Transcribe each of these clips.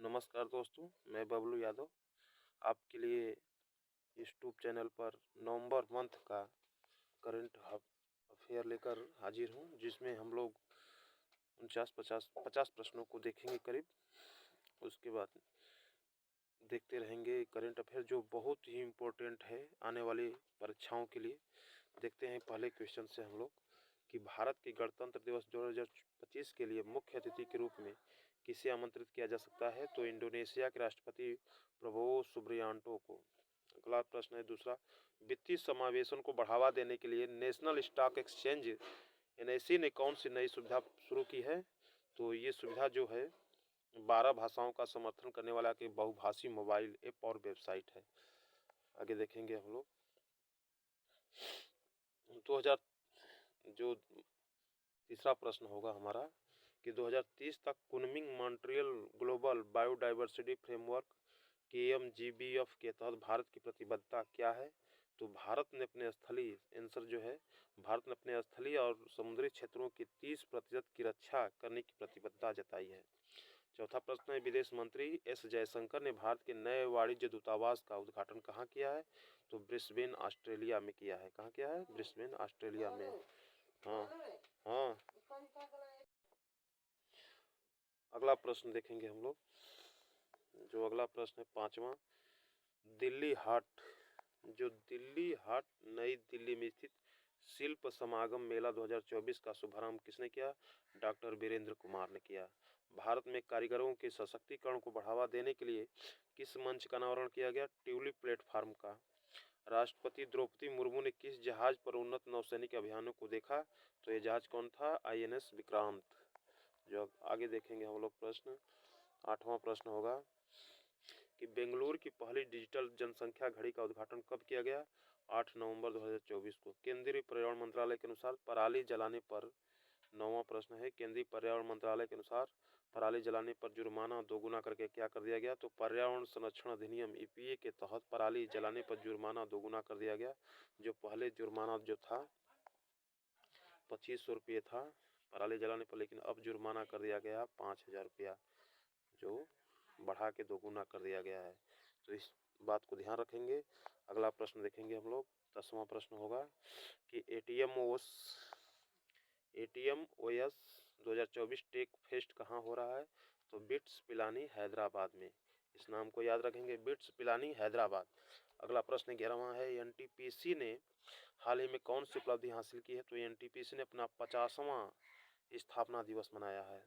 नमस्कार दोस्तों, मैं बबलू यादव आपके लिए यूट्यूब चैनल पर नवंबर मंथ का करंट अफेयर लेकर हाजिर हूँ, जिसमें हम लोग 50 प्रश्नों को देखेंगे करीब। उसके बाद देखते रहेंगे करंट अफेयर जो बहुत ही इम्पोर्टेंट है आने वाली परीक्षाओं के लिए। देखते हैं पहले क्वेश्चन से हम लोग कि भारत के गणतंत्र दिवस 2025 के लिए मुख्य अतिथि के रूप में किसे आमंत्रित किया जा सकता है? तो इंडोनेशिया के राष्ट्रपति प्रबोवो सुबियांटो को। अगला प्रश्न है दूसरा, वित्तीय समावेशन को बढ़ावा देने के लिए नेशनल स्टॉक एक्सचेंज एनएसई ने कौन सी नई सुविधा शुरू की है? तो ये सुविधा जो है 12 भाषाओं का समर्थन करने वाला एक बहुभाषी मोबाइल ऐप और वेबसाइट है। आगे देखेंगे हम लोग 2000 जो तीसरा प्रश्न होगा हमारा कि 2030 तक Kunming Montreal global biodiversity framework KMGBF के तहत भारत की प्रतिबद्धता क्या है? तो भारत ने अपने स्थलीय आंसर जो है भारत ने अपने स्थलीय और समुद्री क्षेत्रों की 30% की रक्षा करने की प्रतिबद्धता जताई है। चौथा प्रश्न है, विदेश मंत्री एस जयशंकर ने भारत के नए वाणिज्य दूतावास का उद्घाटन कहाँ किया है? तो ब्रिस्बेन ऑस्ट्रेलिया में किया है। कहाँ किया है? ब्रिस्बेन ऑस्ट्रेलिया में। हाँ हाँ। अगला प्रश्न देखेंगे हम लोग। जो अगला प्रश्न है पांचवा, दिल्ली हाट नई दिल्ली में स्थित शिल्प समागम मेला 2024 का शुभारंभ किसने किया? डॉक्टर वीरेंद्र कुमार ने किया। भारत में कारीगरों के सशक्तिकरण को बढ़ावा देने के लिए किस मंच का अनावरण किया गया? ट्यूलिप प्लेटफॉर्म का। राष्ट्रपति द्रौपदी मुर्मू ने किस जहाज पर उन्नत नौसैनिक अभियानों को देखा? तो ये जहाज कौन था? INS विक्रांत। जो आगे देखेंगे हम लोग प्रश्न, आठवां प्रश्न होगा कि बेंगलुरु की पहली डिजिटल जनसंख्या घड़ी का उद्घाटन कब किया गया? 8 नवंबर 2024 को। केंद्रीय पर्यावरण मंत्रालय के अनुसार पराली जलाने पर, नौवां प्रश्न है, केंद्रीय पर्यावरण मंत्रालय के अनुसार पराली जलाने पर जुर्माना दोगुना करके क्या कर दिया गया? तो पर्यावरण संरक्षण अधिनियम EPA के तहत पराली जलाने पर जुर्माना दोगुना कर दिया गया। जो पहले जुर्माना जो था 2500 रुपये था पराली जलाने पर, लेकिन अब जुर्माना कर दिया गया 5000 रुपया, जो बढ़ा के दोगुना कर दिया गया है। तो इस बात को ध्यान रखेंगे। अगला प्रश्न देखेंगे हम लोग। 10वां प्रश्न होगा कि ATMOS 2024 टेक फेस्ट कहाँ हो रहा है? तो बिट्स पिलानी हैदराबाद में। इस नाम को याद रखेंगे, बिट्स पिलानी हैदराबाद। अगला प्रश्न 11वां है, NTPC ने हाल ही में कौन सी उपलब्धि हासिल की है? तो NTPC ने अपना 50वां स्थापना दिवस मनाया है।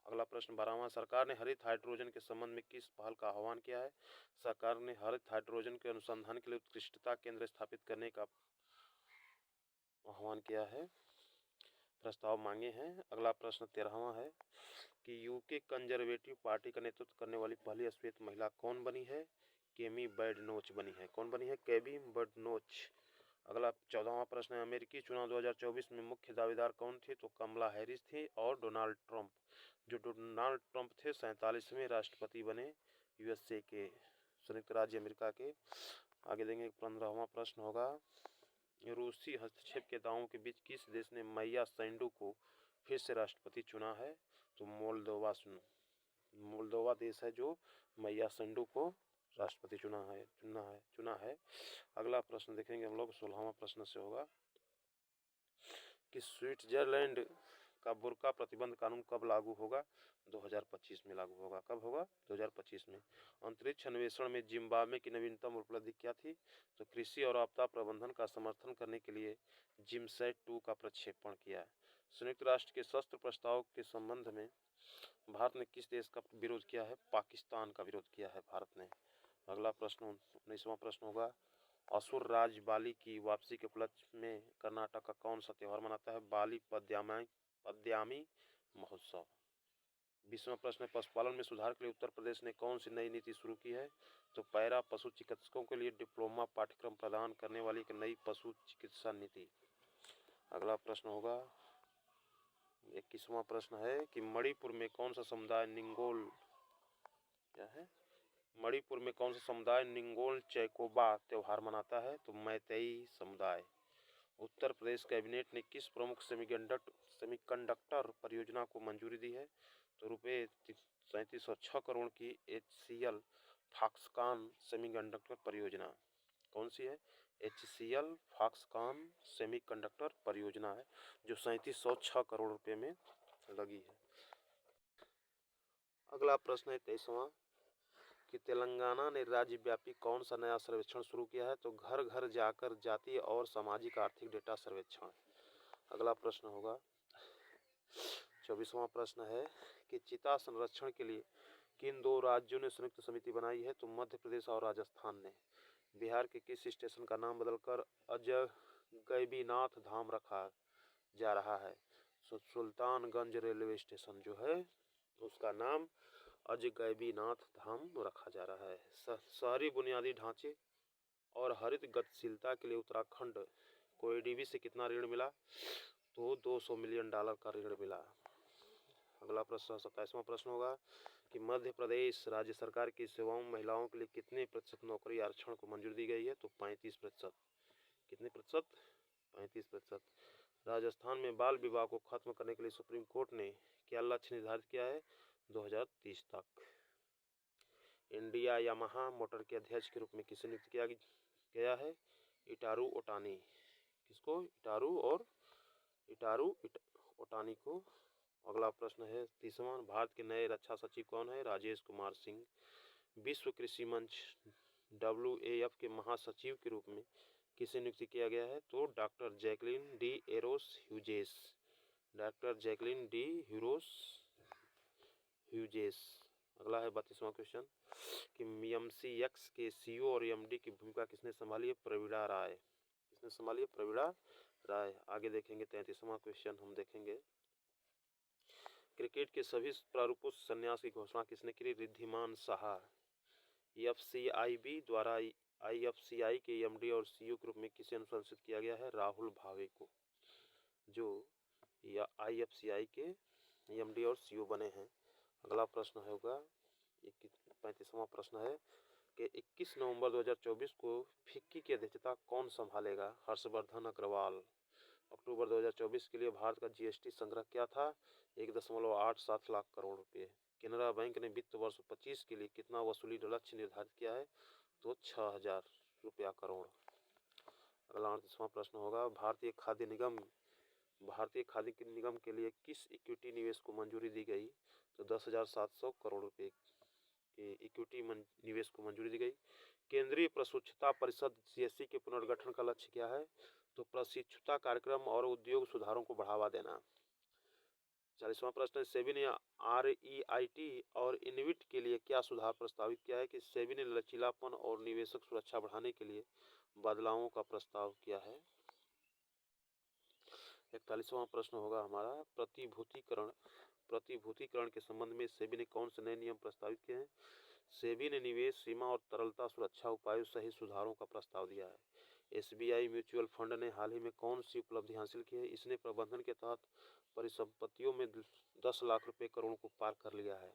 अगला प्रश्न 12वां, सरकार ने हरित हाइड्रोजन के संबंध में किस पहल का आह्वान किया है? सरकार ने हरित हाइड्रोजन के अनुसंधान के लिए उत्कृष्टता केंद्र स्थापित करने का आह्वान किया है, प्रस्ताव मांगे हैं। अगला प्रश्न 13वां है कि यूके कंजर्वेटिव पार्टी का नेतृत्व करने वाली पहली श्वेत महिला कौन बनी है? केमी बैडनोच बनी है। कौन बनी है? केमी बैडनोच। अगला 14वां प्रश्न है, अमेरिकी चुनाव 2024 में मुख्य दावेदार कौन थे? तो कमला हैरिस थी और डोनाल्ड ट्रंप। जो डोनाल्ड ट्रंप थे 47वें राष्ट्रपति बने USA के, संयुक्त राज्य अमेरिका के। आगे देंगे 15वां प्रश्न होगा, रूसी हस्तक्षेप के दावों के बीच किस देश ने माया सैंडू को फिर से राष्ट्रपति चुना है? तो मोल्दोवा देश है जो माया सैंडू को राष्ट्रपति चुना है। अगला प्रश्न देखेंगे हम लोग। 16वां प्रश्न से होगा कि स्विट्जरलैंड का बुर्का प्रतिबंध कानून कब लागू होगा? 2025 में लागू होगा। कब होगा? 2025 में। अंतरिक्ष अन्वेषण में जिम्बाब्वे की नवीनतम उपलब्धि क्या थी? तो कृषि और आपदा प्रबंधन का समर्थन करने के लिए जिमसैट-2 का प्रक्षेपण किया। संयुक्त राष्ट्र के शस्त्र प्रस्ताव के संबंध में भारत ने किस देश का विरोध किया है? पाकिस्तान का विरोध किया है भारत ने। अगला प्रश्न 19वां प्रश्न होगा, असुर राज बाली की वापसी के उपलक्ष्य में कर्नाटक का कौन सा त्यौहार मनाता है? बाली पद्यामी महोत्सव। 20वां प्रश्न है, पशुपालन में सुधार के लिए उत्तर प्रदेश ने कौन सी नई नीति शुरू की है? तो पैरा पशु चिकित्सकों के लिए डिप्लोमा पाठ्यक्रम प्रदान करने वाली एक नई पशु चिकित्सा नीति। अगला प्रश्न होगा 21वां प्रश्न है कि मणिपुर में कौन सा समुदाय निंगोल चैकोबा त्योहार मनाता है? तो मैतेई समुदाय। उत्तर प्रदेश कैबिनेट ने किस प्रमुख सेमीकंडक्टर परियोजना को मंजूरी दी है? तो रुपये 3706 करोड़ की HCL फॉक्सकॉन सेमीकंडक्टर परियोजना कौन सी है? HCL फॉक्सकॉन सेमीकंडक्टर परियोजना है जो 3706 करोड़ रुपए में लगी है। अगला प्रश्न है 23वां कि तेलंगाना ने राज्यव्यापी कौन सा नया सर्वेक्षण शुरू किया है? तो घर घर जाकर जातीय और सामाजिक आर्थिक डेटा सर्वेक्षण। अगला प्रश्न होगा 24वां प्रश्न है कि चीता संरक्षण के लिए किन दो राज्यों ने संयुक्त समिति बनाई है? तो मध्य प्रदेश और राजस्थान ने। बिहार के किस स्टेशन का नाम बदलकर अजगैबीनाथ धाम रखा जा रहा है? सुल्तानगंज रेलवे स्टेशन जो है उसका नाम अजगैबीनाथ धाम रखा जा रहा है। शहरी बुनियादी ढांचे और हरित गतिशीलता के लिए उत्तराखंड को ADB से कितना ऋण मिला? तो $200 मिलियन का ऋण मिला। अगला प्रश्न 27वां प्रश्न होगा कि मध्य प्रदेश राज्य सरकार की सेवाओं में महिलाओं के लिए कितने प्रतिशत नौकरी आरक्षण को मंजूरी दी गई है? तो 35%। कितने प्रतिशत? 35%। राजस्थान में बाल विवाह को खत्म करने के लिए सुप्रीम कोर्ट ने क्या लक्ष्य निर्धारित किया है? 2030 तक। इंडिया यामाहा मोटर के अध्यक्ष के रूप में किसे नियुक्त किया गया है? Itaru Otani. किसको? इटारू ओटानी को। अगला प्रश्न है 30वां भारत के नए रक्षा सचिव कौन है? राजेश कुमार सिंह। विश्व कृषि मंच WAF के महासचिव के रूप में किसे नियुक्त किया गया है? तो doctor Jacqueline D arrows Hughes. Doctor Jacqueline D Hughes. अगला है 32वां क्वेश्चन कि MCX के CEO और MD की भूमिका किसने संभाली है? प्रवीणा राय। किसने संभाली है? प्रवीणा राय। आगे देखेंगे 33वां क्वेश्चन हम देखेंगे क्रिकेट के सभी प्रारूपों से संन्यास की घोषणा किसने की? रिद्धिमान साहा। FCIB द्वारा IFCI के MD और CEO के रूप में किसे अनुशंसित किया गया है? राहुल भावे को, जो IFCI के MD और CEO बने हैं। अगला प्रश्न होगा 35वां प्रश्न है कि 21 नवंबर 2024 को फिक्की की अध्यक्षता कौन संभालेगा? हर्षवर्धन अग्रवाल। अक्टूबर 2024 के लिए भारत का GST संग्रह क्या था? 1.87 लाख करोड़ रुपए। केनरा बैंक ने वित्त वर्ष 25 के लिए कितना वसूली लक्ष्य निर्धारित किया है? तो 6000 रुपया करोड़। अगला 38वां प्रश्न होगा भारतीय खाद्य निगम के लिए किस इक्विटी निवेश को मंजूरी दी गई? तो 10,700 करोड़ रुपए के इक्विटी निवेश को मंजूरी दी गई। केंद्रीय प्रशिक्षुता परिषद CSC के पुनर्गठन का लक्ष्य क्या है? तो प्रशिक्षुता कार्यक्रम और उद्योग सुधारों को बढ़ावा देना। 40वां प्रश्न सेबी ने REIT और इनविट के लिए क्या सुधार प्रस्तावित किया है? कि सेबी ने लचीलापन और निवेशक सुरक्षा बढ़ाने के लिए बदलावों का प्रस्ताव किया है। 41वां प्रश्न होगा हमारा प्रतिभूतिकरण के संबंध में सेबी ने कौन से नए नियम प्रस्तावित किए हैं? सेबी ने निवेश सीमा और तरलता सुरक्षा उपायों सहित सुधारों का प्रस्ताव दिया है। SBI म्यूचुअल फंड ने हाल ही में कौन सी उपलब्धि हासिल की है? इसने प्रबंधन के तहत परिसंपत्तियों में 10 लाख रुपए करोड़ को पार कर लिया है।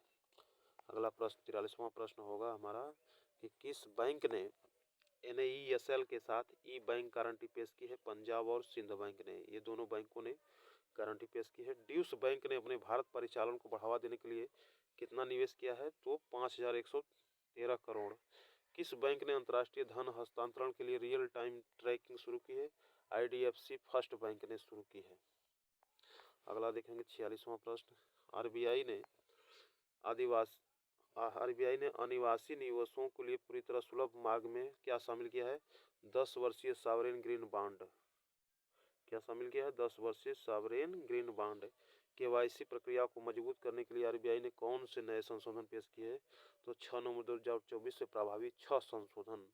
अगला प्रश्न 43वां प्रश्न होगा हमारा कि किस बैंक ने NAESL के साथ बैंक गारंटी पेश की है? पंजाब और सिंध बैंक ने। ये दोनों बैंकों ने गारंटी पेश की है। ड्यूस बैंक ने अपने भारत परिचालन को बढ़ावा देने के लिए कितना निवेश किया है? तो 5113 करोड़। किस बैंक ने अंतर्राष्ट्रीय धन हस्तांतरण के लिए रियल टाइम ट्रैकिंग शुरू की है? IDFC फर्स्ट बैंक ने शुरू की है। अगला देखेंगे 46वां प्रश्न RBI ने अनिवासी निवेशकों के लिए पूरी तरह सुलभ मार्ग में क्या शामिल किया है? 10 वर्षीय सॉवरेन ग्रीन बॉन्ड। क्या शामिल किया है? 10 वर्षीय सॉवरेन ग्रीन बॉन्ड। KYC प्रक्रिया को मजबूत करने के लिए RBI ने कौन से नए संशोधन पेश किए हैं? तो 6 नवंबर 2024 से प्रभावी 6 संशोधन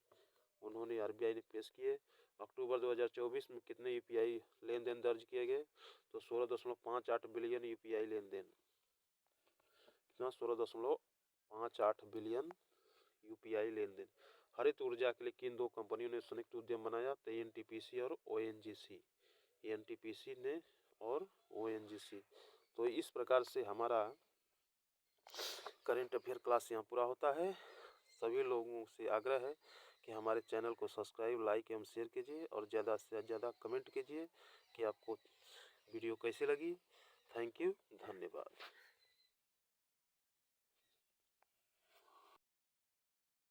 उन्होंने RBI ने पेश किए। अक्टूबर 2024 में कितने UPI लेन देन दर्ज किए गए? तो 16.58 बिलियन UPI लेन देन। कितना? 16.58 बिलियन UPI लेन देन। हरित ऊर्जा के लिए किन दो कंपनियों ने संयुक्त उद्यम बनाया? तो NTPC और ONGC। NTPC ने और ONGC। तो इस प्रकार से हमारा करेंट अफेयर क्लास यहाँ पूरा होता है। सभी लोगों से आग्रह है कि हमारे चैनल को सब्सक्राइब, लाइक एवं शेयर कीजिए और ज़्यादा से ज़्यादा कमेंट कीजिए कि आपको वीडियो कैसी लगी। थैंक यू, धन्यवाद।